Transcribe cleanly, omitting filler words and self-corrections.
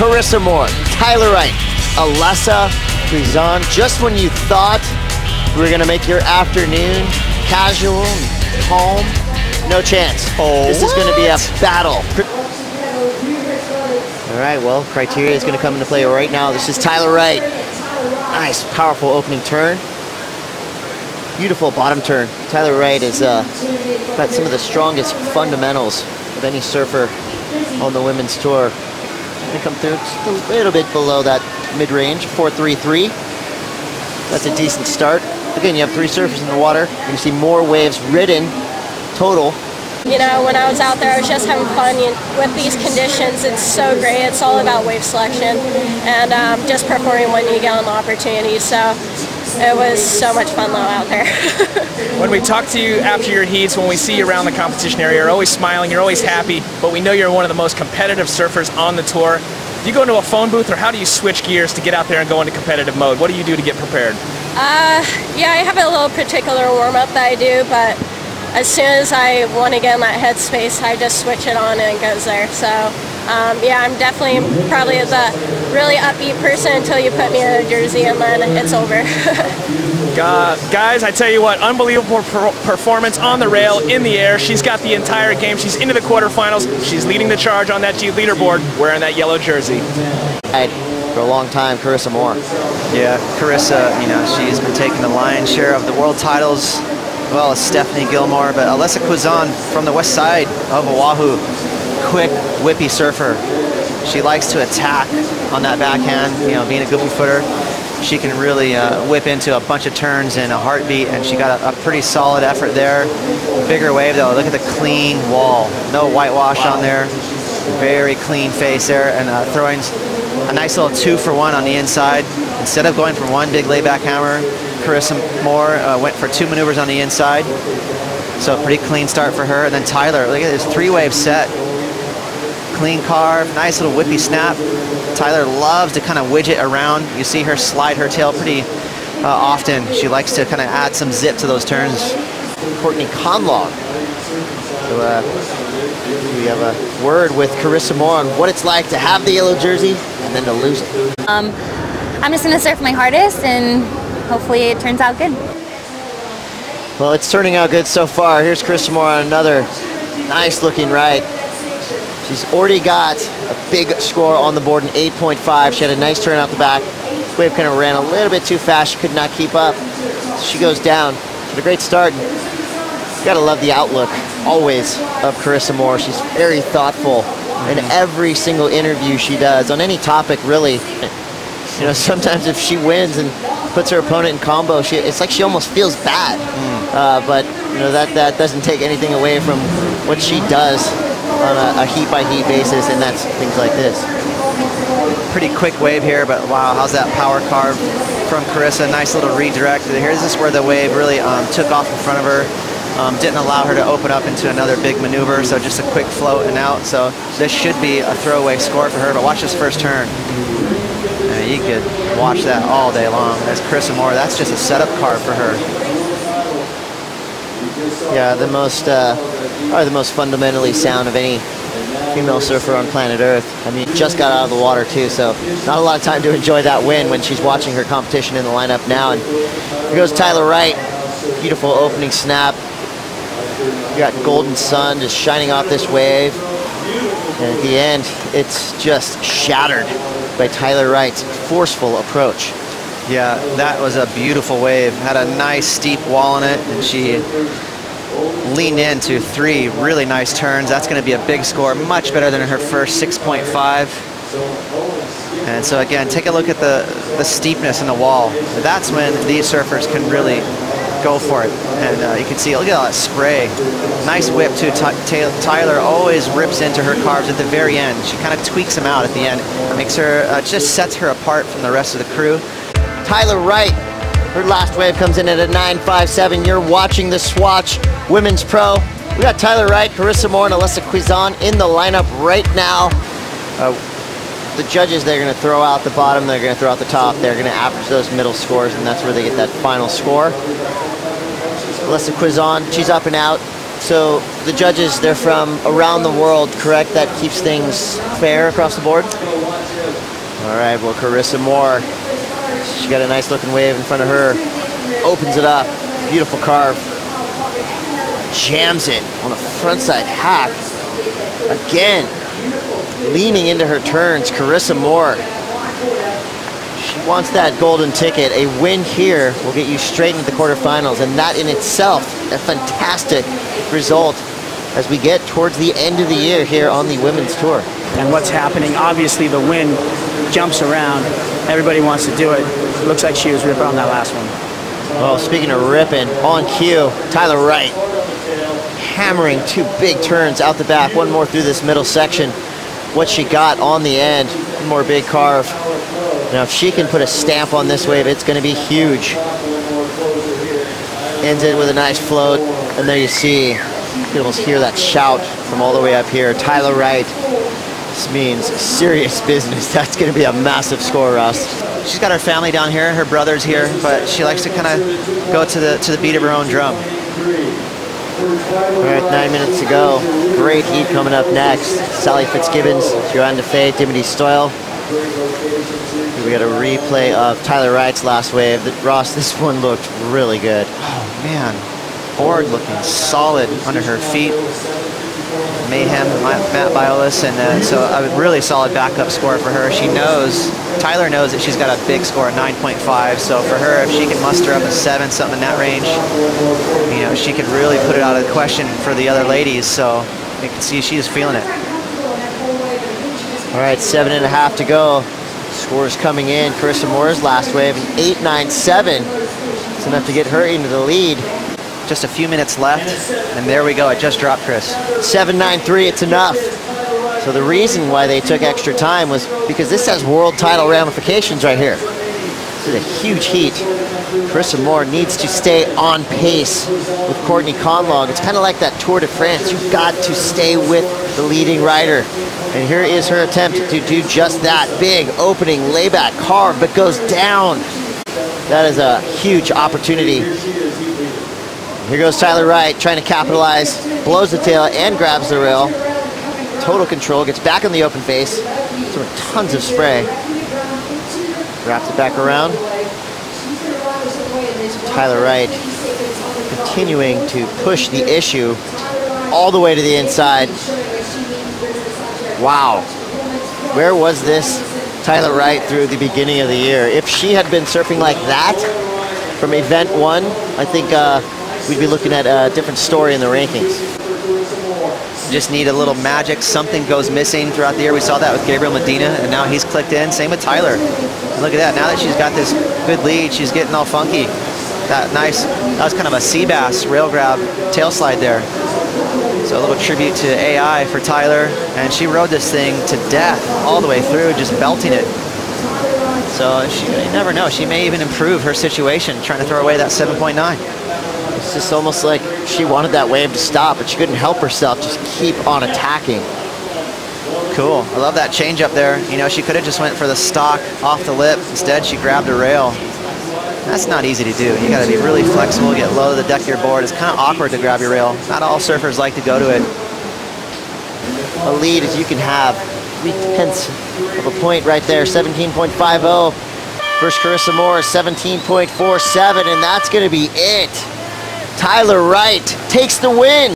Carissa Moore, Tyler Wright, Alessa Quizon. Just when you thought we were gonna make your afternoon casual and calm, no chance. Oh, this is gonna be a battle. All right, well, criteria is gonna come into play right now. This is Tyler Wright. Nice, powerful opening turn. Beautiful bottom turn. Tyler Wright has got some of the strongest fundamentals of any surfer on the women's tour. They come through just a little bit below that mid-range, 4.33. That's a decent start. Again, you have 3 surfers in the water. You can see more waves ridden total. You know, when I was out there, I was just having fun. With these conditions, it's so great. It's all about wave selection and just performing when you get an opportunity. So it was so much fun though out there. When we talk to you after your heats, when we see you around the competition area, you're always smiling, you're always happy, but we know you're one of the most competitive surfers on the tour. Do you go into a phone booth, or how do you switch gears to get out there and go into competitive mode? What do you do to get prepared? Yeah, I have a little particular warm-up that I do, but as soon as I want to get in that headspace, I just switch it on and it goes there. So yeah, I'm definitely probably the really upbeat person until you put me in a jersey, and then it's over. Guys, I tell you what, unbelievable performance on the rail, in the air. She's got the entire game. She's into the quarterfinals. She's leading the charge on that leaderboard wearing that yellow jersey. For a long time, Carissa Moore. Yeah, Carissa, you know, she's been taking the lion's share of the world titles, as well as Stephanie Gilmore, but Alessa Quizon from the west side of Oahu, quick, whippy surfer. She likes to attack on that backhand, you know, being a goofy footer. She can really whip into a bunch of turns in a heartbeat, and she got a pretty solid effort there. Bigger wave though, look at the clean wall. No whitewash on there. Very clean face there, and throwing a nice little 2-for-1 on the inside. Instead of going for one big layback hammer, Carissa Moore went for 2 maneuvers on the inside. So a pretty clean start for her. And then Tyler, look at this 3-wave set. Clean carve, nice little whippy snap. Tyler loves to kind of widget around. You see her slide her tail pretty often. She likes to kind of add some zip to those turns. Courtney Conlog. So we have a word with Carissa Moore on what it's like to have the yellow jersey and then to lose it. I'm just going to surf my hardest, and hopefully it turns out good. Well, it's turning out good so far. Here's Carissa Moore on another nice looking ride. She's already got a big score on the board, an 8.5. She had a nice turn out the back. This wave kind of ran a little bit too fast. She could not keep up. She goes down. But a great start. You gotta love the outlook, always, of Carissa Moore. She's very thoughtful in every single interview she does, on any topic, really. You know, sometimes if she wins and puts her opponent in combo, it's like she almost feels bad. But you know, that doesn't take anything away from what she does on a heat-by-heat basis, and that's things like this. Pretty quick wave here, but wow, how's that power carve from Carissa? Nice little redirect. Here's this where the wave really took off in front of her. Didn't allow her to open up into another big maneuver, so just a quick float and out. So this should be a throwaway score for her, but watch this first turn. You could watch that all day long. That's Carissa Moore. That's just a setup card for her. Yeah, probably the most fundamentally sound of any female surfer on planet Earth. I mean, just got out of the water too, so not a lot of time to enjoy that win when she's watching her competition in the lineup now. And here goes Tyler Wright. Beautiful opening snap. You got golden sun just shining off this wave. And at the end, it's just shattered by Tyler Wright's forceful approach. Yeah, that was a beautiful wave. Had a nice steep wall in it, and she leaned into 3 really nice turns. That's going to be a big score, much better than her first 6.5. And so again, take a look at the steepness in the wall. That's when these surfers can really go for it. And you can see, look at all that spray. Nice whip too. Tyler always rips into her carves at the very end. She kind of tweaks them out at the end. Makes her, just sets her apart from the rest of the crew. Tyler Wright, her last wave comes in at a 9.57. You're watching the Swatch Women's Pro. We got Tyler Wright, Carissa Moore, and Alessa Quizon in the lineup right now. The judges, they're going to throw out the bottom, they're going to throw out the top, they're going to average those middle scores, and that's where they get that final score. Alessa Quizon, she's up and out. So the judges, they're from around the world, correct? That keeps things fair across the board? All right, well, Carissa Moore, she got a nice looking wave in front of her. Opens it up, beautiful carve. Jams it on the front side hack. Again, leaning into her turns, Carissa Moore. She wants that golden ticket. A win here will get you straight into the quarterfinals, and that in itself, a fantastic result as we get towards the end of the year here on the women's tour. And what's happening, obviously the wind jumps around. Everybody wants to do it. Looks like she was ripping on that last one. Well, speaking of ripping, on cue, Tyler Wright hammering 2 big turns out the back, one more through this middle section. What she got on the end, one more big carve. Now, if she can put a stamp on this wave, it's going to be huge. Ends it with a nice float, and there you see, you can almost hear that shout from all the way up here. Tyler Wright. This means serious business. That's going to be a massive score, Ross. She's got her family down here, her brother's here, but she likes to kind of go to the beat of her own drum. All right, 9 minutes to go. Great heat coming up next. Sally Fitzgibbons, Joanne DeFay, Dimity Stoyle. We got a replay of Tyler Wright's last wave. Ross, this one looked really good. Oh man, board looking solid under her feet. Mayhem, Matt Biolis, and so a really solid backup score for her. She knows, Tyler knows that she's got a big score, 9.5. So for her, if she can muster up a 7, something in that range, you know, she could really put it out of the question for the other ladies. So you can see she's feeling it. All right, 7.5 to go. Scores coming in. Carissa Moore's last wave, an 8.97. It's enough to get her into the lead. Just a few minutes left, and there we go. It just dropped, Chris. 7.93, it's enough. So the reason why they took extra time was because this has world title ramifications right here. This is a huge heat. Carissa Moore needs to stay on pace with Courtney Conlog. It's kind of like that Tour de France. You've got to stay with the leading rider. And here is her attempt to do just that. Big opening layback carve, but goes down. That is a huge opportunity. Here goes Tyler Wright trying to capitalize, blows the tail and grabs the rail. Total control, gets back on the open face. Tons of spray. Wraps it back around. Tyler Wright continuing to push the issue all the way to the inside. Wow. Where was this Tyler Wright through the beginning of the year? If she had been surfing like that from event 1, I think we'd be looking at a different story in the rankings. Just need a little magic. Something goes missing throughout the year. We saw that with Gabriel Medina, and now he's clicked in. Same with Tyler. And look at that. Now that she's got this good lead, she's getting all funky. That was kind of a sea bass rail grab tail slide there. So a little tribute to AI for Tyler, and she rode this thing to death all the way through, just belting it. So you never know. She may even improve her situation, trying to throw away that 7.9. It's just almost like she wanted that wave to stop, but she couldn't help herself. Just keep on attacking. Cool. I love that change up there. You know, she could have just went for the stock off the lip. Instead, she grabbed a rail. That's not easy to do. You got to be really flexible, get low to the deck of your board. It's kind of awkward to grab your rail. Not all surfers like to go to it. A lead as you can have 3/10 of a point right there, 17.50. First Carissa Moore, 17.47, and that's going to be it. Tyler Wright takes the win.